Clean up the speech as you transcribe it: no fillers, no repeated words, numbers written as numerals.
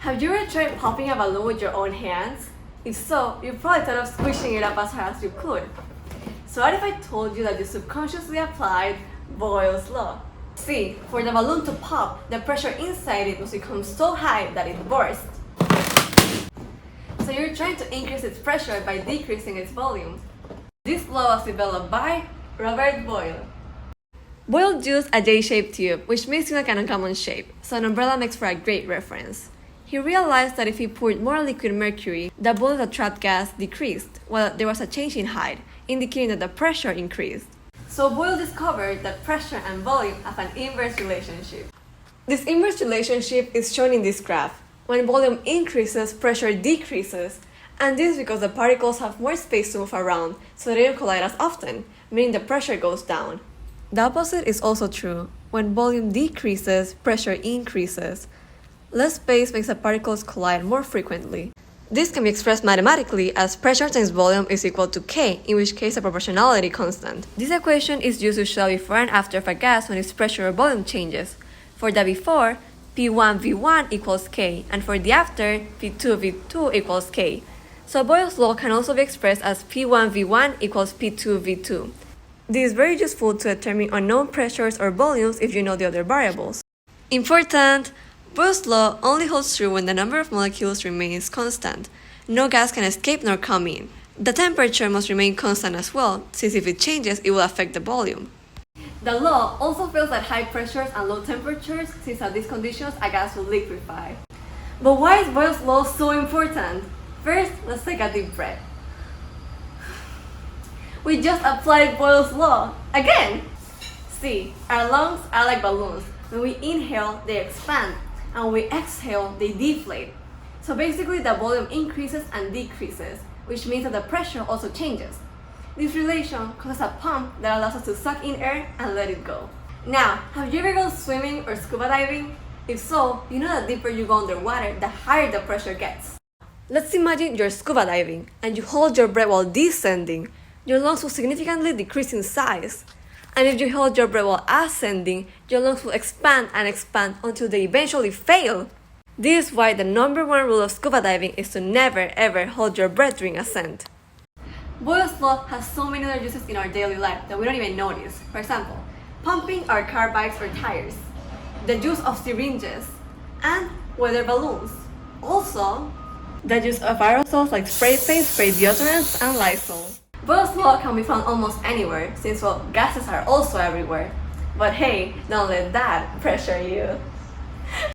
Have you ever tried popping a balloon with your own hands? If so, you probably thought of squishing it up as hard as you could. So what if I told you that you subconsciously applied Boyle's law? See, for the balloon to pop, the pressure inside it must become so high that it bursts. So you're trying to increase its pressure by decreasing its volume. This law was developed by Robert Boyle. Boyle used a J-shaped tube, which may seem like an uncommon shape, so an umbrella makes for a great reference. He realized that if he poured more liquid mercury, the volume of the trapped gas decreased, while there was a change in height, indicating that the pressure increased. So Boyle discovered that pressure and volume have an inverse relationship. This inverse relationship is shown in this graph. When volume increases, pressure decreases, and this is because the particles have more space to move around, so they don't collide as often, meaning the pressure goes down. The opposite is also true. When volume decreases, pressure increases. Less space makes the particles collide more frequently. This can be expressed mathematically as pressure times volume is equal to K, in which case a proportionality constant. This equation is used to show before and after of a gas when its pressure or volume changes. For the before, P1 V1 equals K, and for the after, P2 V2 equals K. So Boyle's law can also be expressed as P1 V1 equals P2 V2. This is very useful to determine unknown pressures or volumes if you know the other variables. Important! Boyle's law only holds true when the number of molecules remains constant. No gas can escape nor come in. The temperature must remain constant as well, since if it changes, it will affect the volume. The law also fails at high pressures and low temperatures, since at these conditions a gas will liquefy. But why is Boyle's law so important? First, let's take a deep breath. We just applied Boyle's law again! See, our lungs are like balloons. When we inhale, they expand, and when we exhale, they deflate. So basically, the volume increases and decreases, which means that the pressure also changes. This relation causes a pump that allows us to suck in air and let it go. Now, have you ever gone swimming or scuba diving? If so, you know that the deeper you go underwater, the higher the pressure gets. Let's imagine you're scuba diving, and you hold your breath while descending. Your lungs will significantly decrease in size. And if you hold your breath while ascending, your lungs will expand and expand until they eventually fail. This is why the number one rule of scuba diving is to never ever hold your breath during ascent. Boyle's law has so many other uses in our daily life that we don't even notice. For example, pumping our car bikes or tires, the use of syringes, and weather balloons. Also, the use of aerosols like spray paint, spray deodorants, and Lysol. Boyle's law can be found almost anywhere, since gases are also everywhere. But hey, don't let that pressure you.